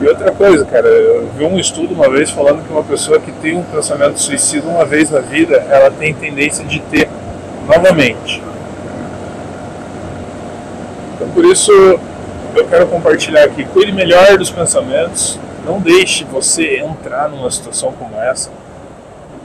E outra coisa, cara, eu vi um estudo uma vez falando que uma pessoa que tem um pensamento suicida uma vez na vida, ela tem tendência de ter novamente. Então por isso eu quero compartilhar aqui, cuide melhor dos pensamentos, não deixe você entrar numa situação como essa.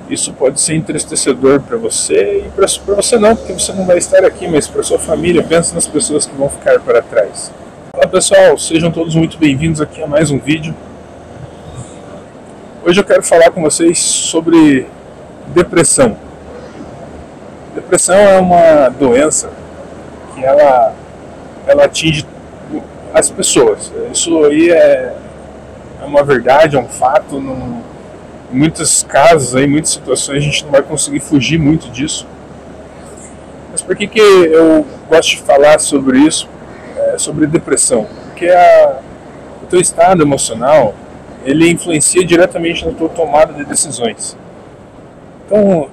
Isso pode ser entristecedor para você e para você não, porque você não vai estar aqui, mas para sua família, pensa nas pessoas que vão ficar para trás. Olá pessoal, sejam todos muito bem-vindos aqui a mais um vídeo. Hoje eu quero falar com vocês sobre depressão. Depressão é uma doença que ela atinge as pessoas. Isso aí é uma verdade, é um fato. Em muitos casos, em muitas situações, a gente não vai conseguir fugir muito disso. Mas por que eu gosto de falar sobre isso, sobre depressão? Porque o teu estado emocional, ele influencia diretamente na tua tomada de decisões. Então,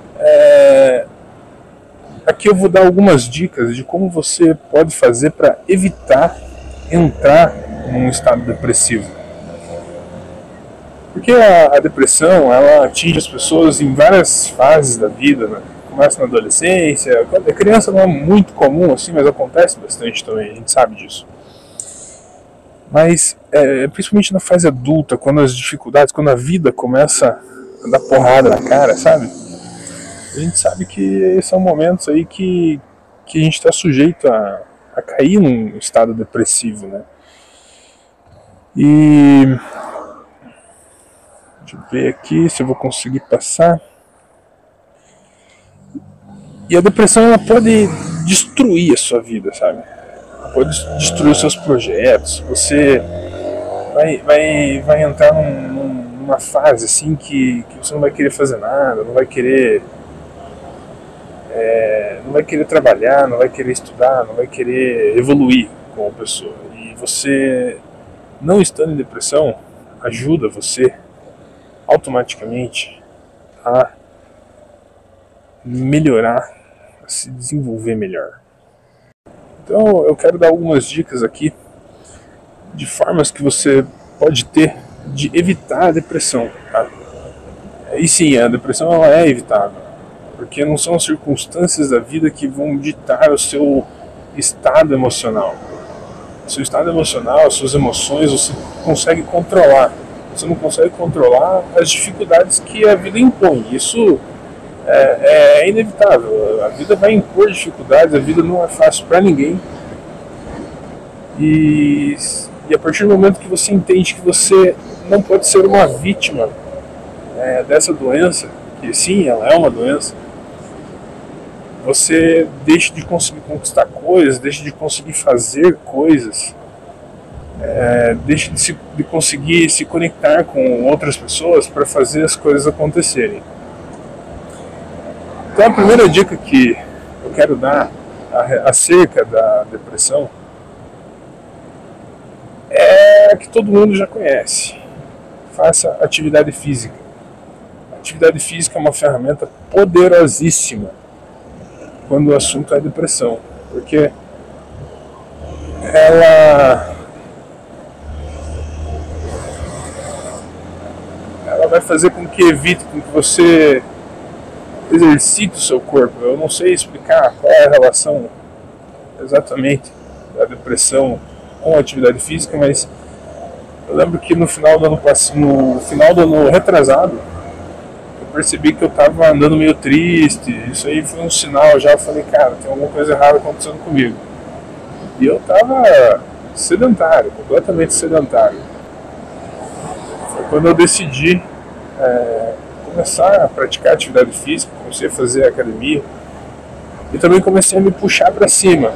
aqui eu vou dar algumas dicas de como você pode fazer para evitar entrar num estado depressivo. Porque a depressão, ela atinge as pessoas em várias fases da vida, né? Começa na adolescência, quando é criança não é muito comum assim, mas acontece bastante também, a gente sabe disso. Mas, principalmente na fase adulta, quando as dificuldades, quando a vida começa a dar porrada na cara, sabe? A gente sabe que são momentos aí que a gente está sujeito a cair num estado depressivo, né? E deixa eu ver aqui se eu vou conseguir passar. E a depressão, ela pode destruir a sua vida, sabe? Ela pode destruir os seus projetos. Você vai entrar numa fase assim que você não vai querer fazer nada, não vai querer trabalhar, não vai querer estudar, não vai querer evoluir como pessoa. E você, não estando em depressão, ajuda você automaticamente a melhorar, a se desenvolver melhor. Então eu quero dar algumas dicas aqui de formas que você pode ter de evitar a depressão, tá? E sim, a depressão ela é evitável, porque não são as circunstâncias da vida que vão ditar o seu estado emocional. O seu estado emocional, as suas emoções, você consegue controlar. Você não consegue controlar as dificuldades que a vida impõe. Isso é inevitável. A vida vai impor dificuldades, a vida não é fácil para ninguém. E a partir do momento que você entende que você não pode ser uma vítima dessa doença, que sim, ela é uma doença, você deixa de conseguir conquistar coisas, deixa de conseguir fazer coisas, deixa de conseguir se conectar com outras pessoas para fazer as coisas acontecerem. Então a primeira dica que eu quero dar acerca da depressão é a que todo mundo já conhece. Faça atividade física. A atividade física é uma ferramenta poderosíssima quando o assunto é depressão, porque ela vai fazer com que evite, com que você exercite o seu corpo. Eu não sei explicar qual é a relação exatamente da depressão com a atividade física, mas eu lembro que no final do ano retrasado, eu percebi que eu estava andando meio triste. Isso aí foi um sinal já. Eu falei, cara, tem alguma coisa errada acontecendo comigo. E eu estava sedentário, completamente sedentário. Foi quando eu decidi começar a praticar atividade física, comecei a fazer academia e também comecei a me puxar para cima.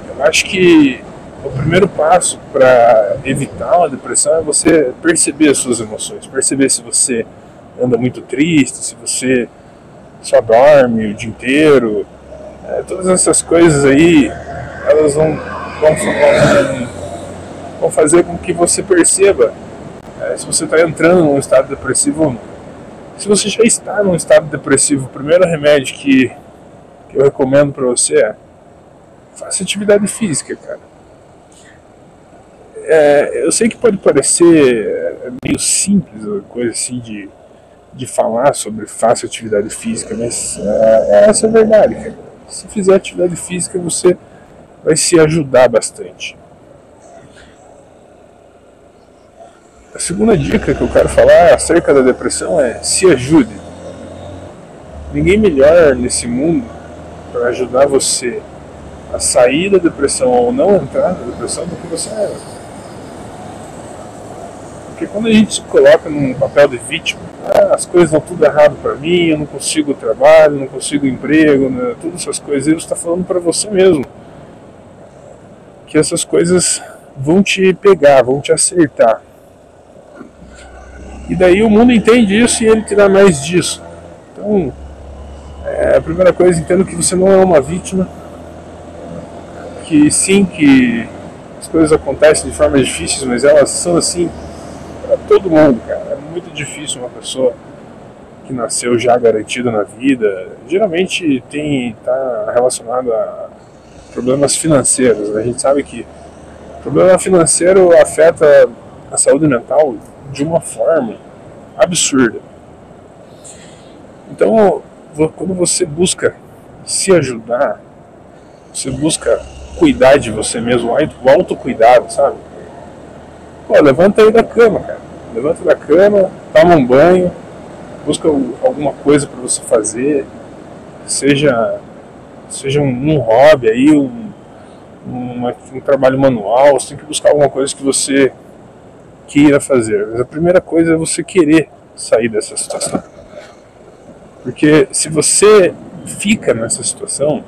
Eu acho que o primeiro passo para evitar uma depressão é você perceber as suas emoções, perceber se você anda muito triste, se você só dorme o dia inteiro. Todas essas coisas aí, elas vão fazer com que você perceba se você está entrando num estado depressivo ou não. Se você já está num estado depressivo, o primeiro remédio que eu recomendo para você é faça atividade física, cara. Eu sei que pode parecer é meio simples a coisa assim de falar sobre faça atividade física, mas essa é a verdade, cara. Se fizer atividade física, você vai se ajudar bastante. A segunda dica que eu quero falar acerca da depressão é: se ajude. Ninguém melhor nesse mundo para ajudar você a sair da depressão ou não entrar na depressão do que você é. Porque quando a gente se coloca num papel de vítima, as coisas vão tudo errado para mim, eu não consigo trabalho, não consigo emprego, né, todas essas coisas, você está falando para você mesmo que essas coisas vão te pegar, vão te acertar. E daí o mundo entende isso e ele te dá mais disso. Então, a primeira coisa, entendo que você não é uma vítima, que sim, que as coisas acontecem de formas difíceis, mas elas são assim para todo mundo, cara. É muito difícil uma pessoa que nasceu já garantida na vida. Geralmente está relacionado a problemas financeiros. A gente sabe que o problema financeiro afeta a saúde mental de uma forma absurda. Então, quando você busca se ajudar, você busca cuidar de você mesmo, o autocuidado, sabe? Pô, levanta aí da cama, cara. Levanta da cama, toma um banho, busca alguma coisa para você fazer, seja um hobby aí, um trabalho manual. Você tem que buscar alguma coisa que você queira fazer. Mas a primeira coisa é você querer sair dessa situação. Porque se você fica nessa situação,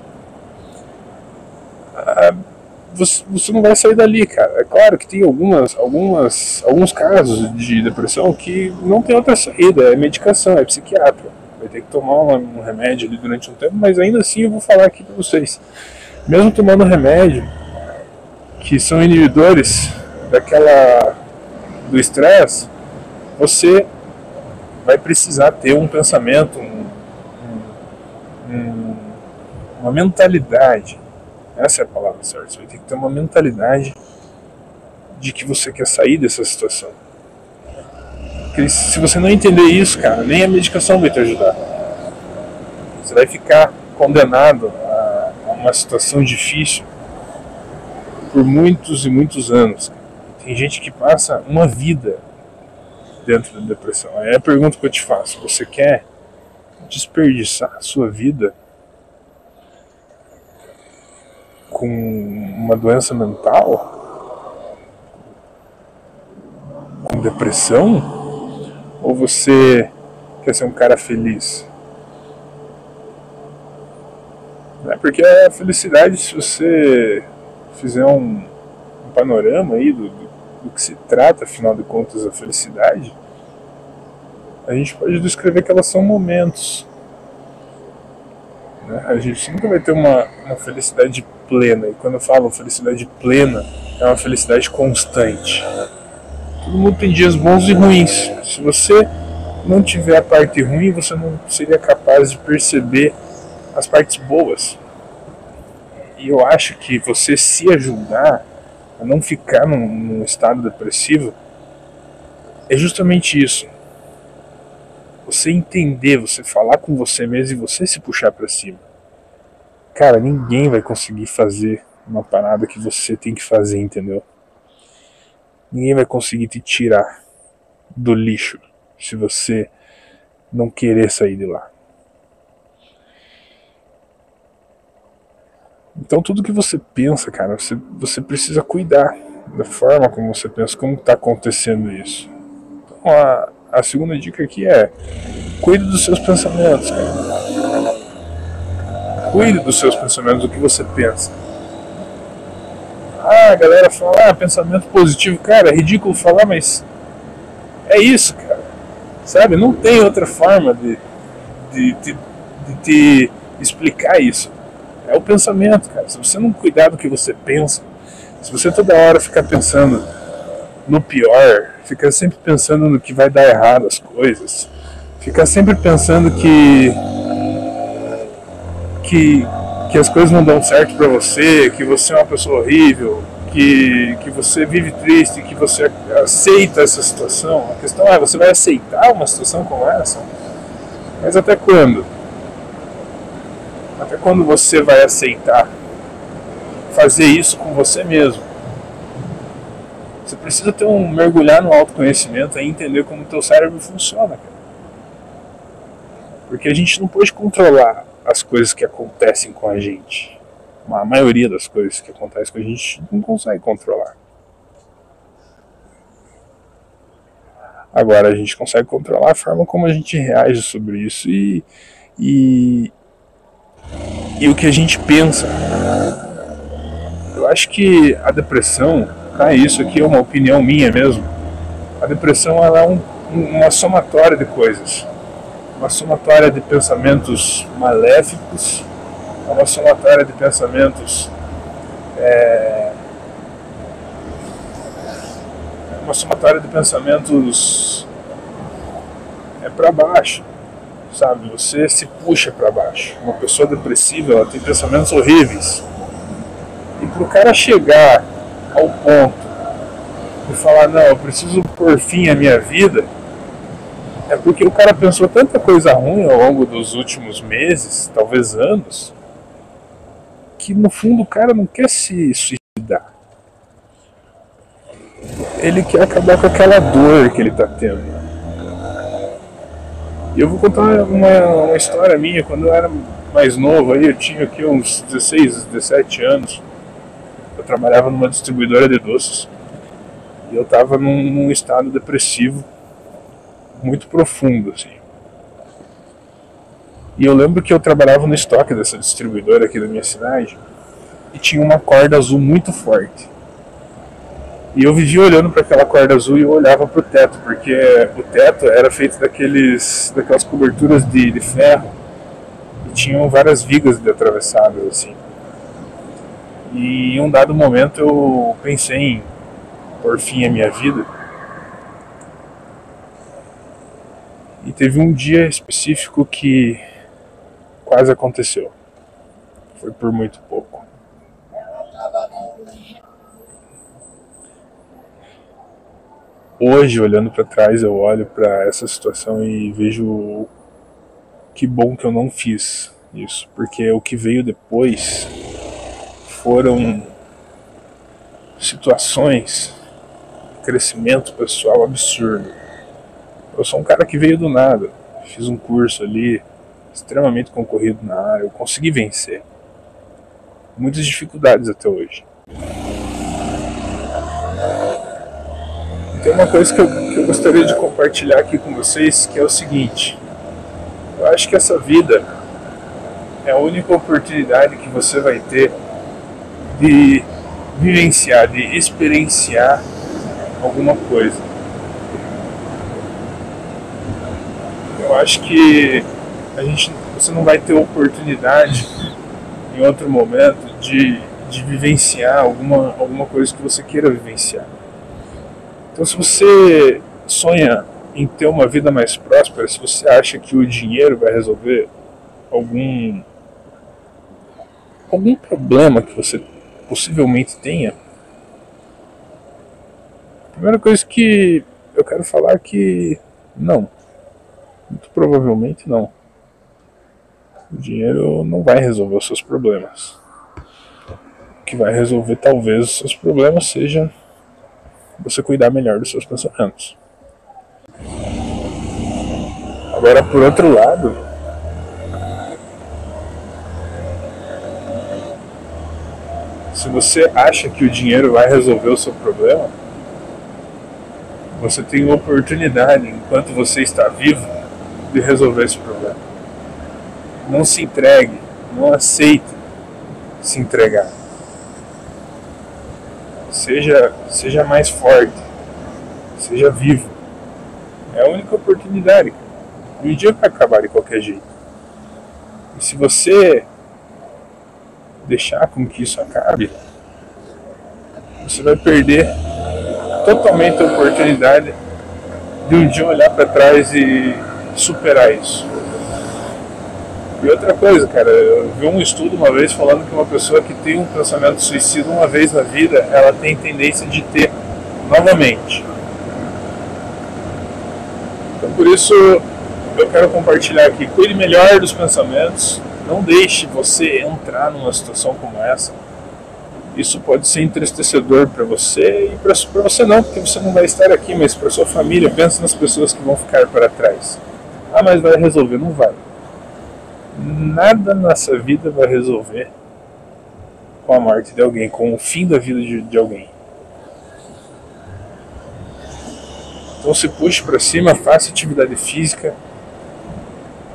você não vai sair dali, cara. É claro que tem alguns casos de depressão que não tem outra saída, é medicação, é psiquiatra. Vai ter que tomar um remédio ali durante um tempo, mas ainda assim eu vou falar aqui pra vocês. Mesmo tomando remédio, que são inibidores do estresse, você vai precisar ter um pensamento, uma mentalidade. Essa é a palavra certa. Você vai ter que ter uma mentalidade de que você quer sair dessa situação. Porque se você não entender isso, cara, nem a medicação vai te ajudar. Você vai ficar condenado a uma situação difícil por muitos e muitos anos. Tem gente que passa uma vida dentro da depressão. Aí é a pergunta que eu te faço: você quer desperdiçar a sua vida com uma doença mental? Com depressão? Ou você quer ser um cara feliz? Porque a felicidade, se você fizer um panorama aí do que se trata, afinal de contas, a felicidade, a gente pode descrever que elas são momentos. A gente nunca vai ter uma felicidade plena. E quando eu falo felicidade plena, é uma felicidade constante. Todo mundo tem dias bons e ruins. Se você não tiver a parte ruim, você não seria capaz de perceber as partes boas. E eu acho que você se ajudar a não ficar num estado depressivo é justamente isso. Você entender, você falar com você mesmo e você se puxar pra cima. Cara, ninguém vai conseguir fazer uma parada que você tem que fazer, entendeu? Ninguém vai conseguir te tirar do lixo se você não querer sair de lá. Então tudo que você pensa, cara, você precisa cuidar da forma como você pensa, como está acontecendo isso. Então a segunda dica aqui é: cuide dos seus pensamentos, cara. Cuide dos seus pensamentos, do que você pensa. A galera fala, pensamento positivo. Cara, é ridículo falar, mas é isso, cara. Sabe, não tem outra forma de te explicar isso. É o pensamento, cara. Se você não cuidar do que você pensa, se você toda hora ficar pensando no pior, ficar sempre pensando no que vai dar errado as coisas, ficar sempre pensando que as coisas não dão certo pra você, que você é uma pessoa horrível, que você vive triste, que você aceita essa situação. A questão é, você vai aceitar uma situação como essa? Mas até quando? Até quando você vai aceitar fazer isso com você mesmo? Você precisa ter mergulhar no autoconhecimento e entender como o teu cérebro funciona, cara. Porque a gente não pode controlar as coisas que acontecem com a gente. A maioria das coisas que acontecem com a gente não consegue controlar. Agora a gente consegue controlar a forma como a gente reage sobre isso e o que a gente pensa. Eu acho que a depressão, isso aqui é uma opinião minha mesmo, a depressão ela é uma somatória de coisas. Uma somatória de pensamentos maléficos, uma somatória de pensamentos uma somatória de pensamentos para baixo, sabe? Você se puxa para baixo. Uma pessoa depressiva, ela tem pensamentos horríveis. E pro cara chegar ao ponto de falar, não, eu preciso pôr fim à minha vida, é porque o cara pensou tanta coisa ruim ao longo dos últimos meses, talvez anos, que no fundo o cara não quer se suicidar. Ele quer acabar com aquela dor que ele tá tendo. E eu vou contar uma história minha. Quando eu era mais novo, aí eu tinha aqui uns 16, 17 anos. Eu trabalhava numa distribuidora de doces. E eu tava num estado depressivo muito profundo, assim. E eu lembro que eu trabalhava no estoque dessa distribuidora aqui da minha cidade e tinha uma corda azul muito forte. E eu vivia olhando para aquela corda azul e eu olhava para o teto, porque o teto era feito daquelas coberturas de ferro e tinham várias vigas de atravessadas, assim. E em um dado momento eu pensei em pôr fim à minha vida. E teve um dia específico que quase aconteceu. Foi por muito pouco. Hoje, olhando para trás, eu olho para essa situação e vejo que bom que eu não fiz isso, porque o que veio depois foram situações de crescimento pessoal absurdo. Eu sou um cara que veio do nada, fiz um curso ali extremamente concorrido na área, eu consegui vencer. Muitas dificuldades até hoje. Tem uma coisa que eu gostaria de compartilhar aqui com vocês, que é o seguinte: eu acho que essa vida é a única oportunidade que você vai ter de vivenciar, de experienciar alguma coisa. Eu acho que você não vai ter oportunidade em outro momento de vivenciar alguma coisa que você queira vivenciar. Então, se você sonha em ter uma vida mais próspera, se você acha que o dinheiro vai resolver algum problema que você possivelmente tenha, a primeira coisa que eu quero falar é que não. Muito provavelmente não. O dinheiro não vai resolver os seus problemas. O que vai resolver talvez os seus problemas seja você cuidar melhor dos seus pensamentos. Agora, por outro lado, se você acha que o dinheiro vai resolver o seu problema, você tem uma oportunidade, enquanto você está vivo, de resolver esse problema. Não se entregue, não aceite se entregar. Seja mais forte, seja vivo. É a única oportunidade. E o dia vai acabar de qualquer jeito. E se você deixar com que isso acabe, você vai perder totalmente a oportunidade de um dia olhar para trás e superar isso. E outra coisa, cara, eu vi um estudo uma vez falando que uma pessoa que tem um pensamento suicida uma vez na vida, ela tem tendência de ter novamente. Então por isso eu quero compartilhar aqui, cuide melhor dos pensamentos, não deixe você entrar numa situação como essa. Isso pode ser entristecedor para você e para você não, porque você não vai estar aqui, mas para sua família, pensa nas pessoas que vão ficar para trás. Ah, mas vai resolver, não vai. Nada nessa vida vai resolver com a morte de alguém, com o fim da vida de alguém. Então se puxe para cima, faça atividade física,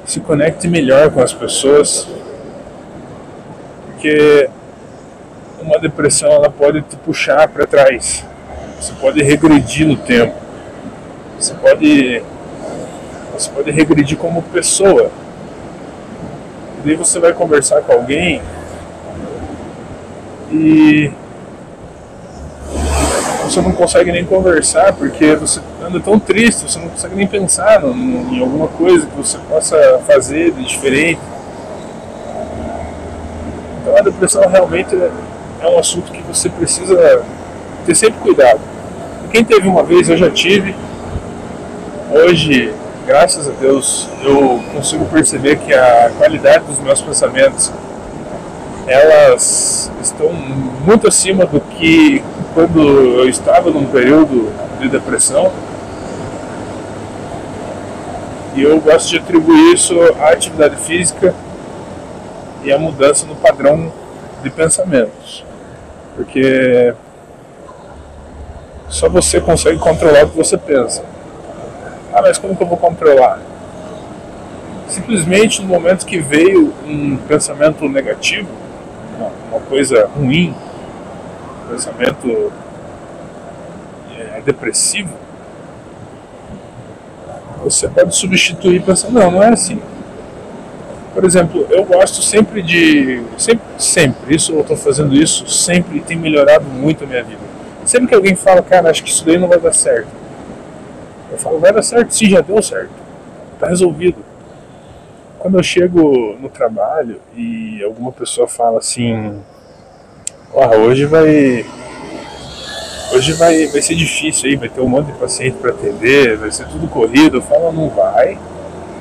se conecte melhor com as pessoas, porque uma depressão ela pode te puxar para trás, você pode regredir no tempo, você pode regredir como pessoa. E daí você vai conversar com alguém e você não consegue nem conversar porque você anda tão triste, você não consegue nem pensar em alguma coisa que você possa fazer de diferente. Então a depressão realmente é um assunto que você precisa ter sempre cuidado. Quem teve uma vez, eu já tive. Hoje, graças a Deus, eu consigo perceber que a qualidade dos meus pensamentos, elas estão muito acima do que quando eu estava num período de depressão. E eu gosto de atribuir isso à atividade física e à mudança no padrão de pensamentos. Porque só você consegue controlar o que você pensa. Ah, mas como que eu vou controlar? Simplesmente no momento que veio um pensamento negativo, uma coisa ruim, um pensamento depressivo, você pode substituir pensando, não é assim. Por exemplo, eu gosto sempre de... Sempre, isso eu estou fazendo isso sempre e tem melhorado muito a minha vida. Sempre que alguém fala, cara, acho que isso daí não vai dar certo, eu falo, vai dar certo, sim, já deu certo, tá resolvido. Quando eu chego no trabalho e alguma pessoa fala assim, hoje vai ser difícil aí, vai ter um monte de paciente para atender, vai ser tudo corrido, eu falo, não vai,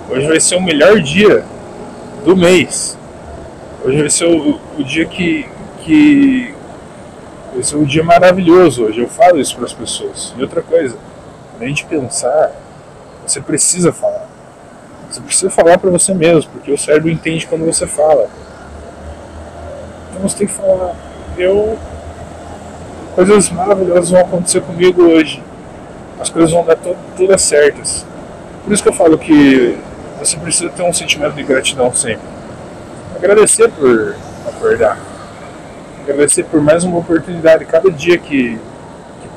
hoje vai ser o melhor dia do mês, hoje vai ser o dia que vai ser um dia maravilhoso hoje, eu falo isso para as pessoas. E outra coisa, além de pensar, você precisa falar. Você precisa falar para você mesmo, porque o cérebro entende quando você fala. Então você tem que falar, coisas maravilhosas vão acontecer comigo hoje. As coisas vão dar todas certas. Por isso que eu falo que você precisa ter um sentimento de gratidão sempre. Agradecer por acordar. Agradecer por mais uma oportunidade. Cada dia que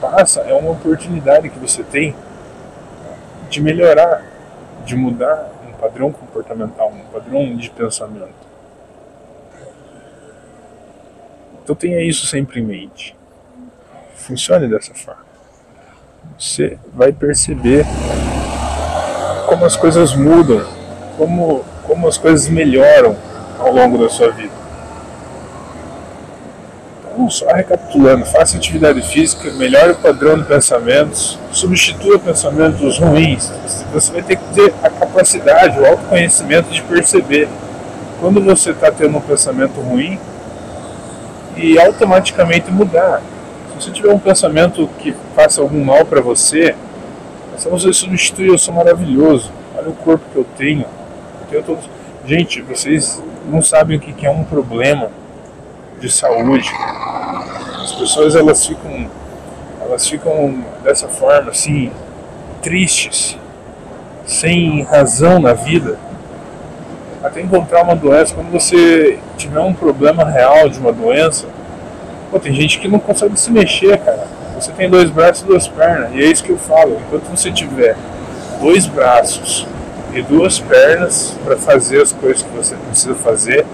passa é uma oportunidade que você tem de melhorar, de mudar um padrão comportamental, um padrão de pensamento. Então tenha isso sempre em mente. Funcione dessa forma. Você vai perceber como as coisas mudam, como as coisas melhoram ao longo da sua vida. Então, só recapitulando, faça atividade física, melhore o padrão de pensamentos, substitua pensamentos ruins. Você vai ter que ter a capacidade, o autoconhecimento de perceber quando você está tendo um pensamento ruim e automaticamente mudar. Se você tiver um pensamento que faça algum mal para você, se você substituir, eu sou maravilhoso, olha o corpo que eu tenho todos... Gente, vocês não sabem o que é um problema de saúde. As pessoas elas ficam dessa forma assim, tristes, sem razão na vida, até encontrar uma doença. Quando você tiver um problema real de uma doença, tem gente que não consegue se mexer, cara. Você tem 2 braços e 2 pernas, e é isso que eu falo. Enquanto você tiver 2 braços e 2 pernas para fazer as coisas que você precisa fazer,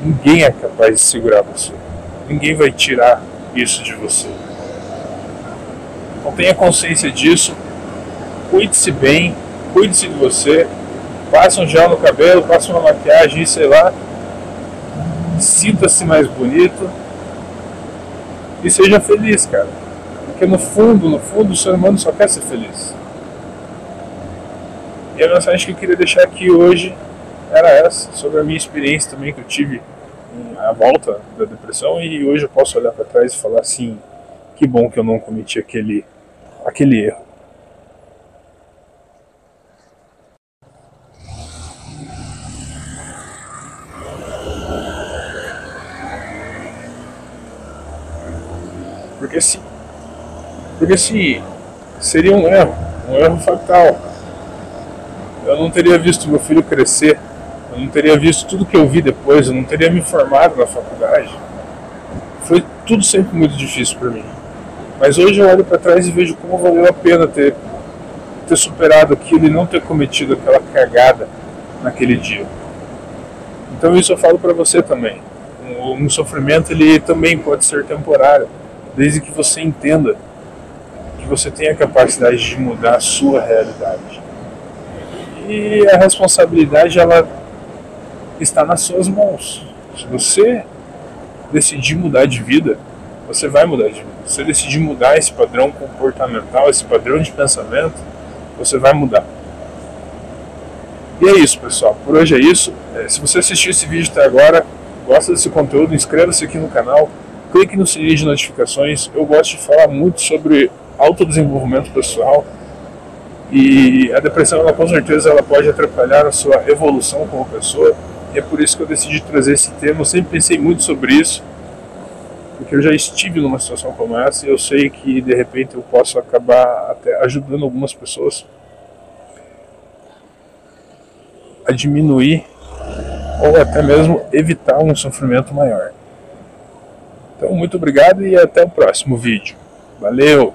ninguém é capaz de segurar você. Ninguém vai tirar isso de você. Então tenha consciência disso, cuide-se bem, cuide-se de você, Passa um gel no cabelo, passa uma maquiagem, sei lá. Sinta-se mais bonito. E seja feliz, cara. Porque no fundo, o ser humano só quer ser feliz. E a mensagem que eu queria deixar aqui hoje era essa, sobre a minha experiência também que eu tive à volta da depressão, e hoje eu posso olhar para trás e falar assim, que bom que eu não cometi aquele erro. Porque se seria um erro fatal. Eu não teria visto meu filho crescer, eu não teria visto tudo que eu vi depois, eu não teria me formado na faculdade. Foi tudo sempre muito difícil para mim. Mas hoje eu olho para trás e vejo como valeu a pena ter superado aquilo e não ter cometido aquela cagada naquele dia. Então isso eu falo para você também. Um sofrimento ele também pode ser temporário, desde que você entenda que você tem a capacidade de mudar a sua realidade. E a responsabilidade ela está nas suas mãos. Se você decidir mudar de vida, você vai mudar de vida. Se você decidir mudar esse padrão comportamental, esse padrão de pensamento, você vai mudar. E é isso, pessoal. Por hoje é isso. Se você assistiu esse vídeo até agora, gosta desse conteúdo, inscreva-se aqui no canal, clique no sininho de notificações. Eu gosto de falar muito sobre autodesenvolvimento pessoal. E a depressão, ela, com certeza, ela pode atrapalhar a sua evolução como pessoa. E é por isso que eu decidi trazer esse tema. Eu sempre pensei muito sobre isso, porque eu já estive numa situação como essa e eu sei que, de repente, eu posso acabar até ajudando algumas pessoas a diminuir ou até mesmo evitar um sofrimento maior. Então, muito obrigado e até o próximo vídeo. Valeu!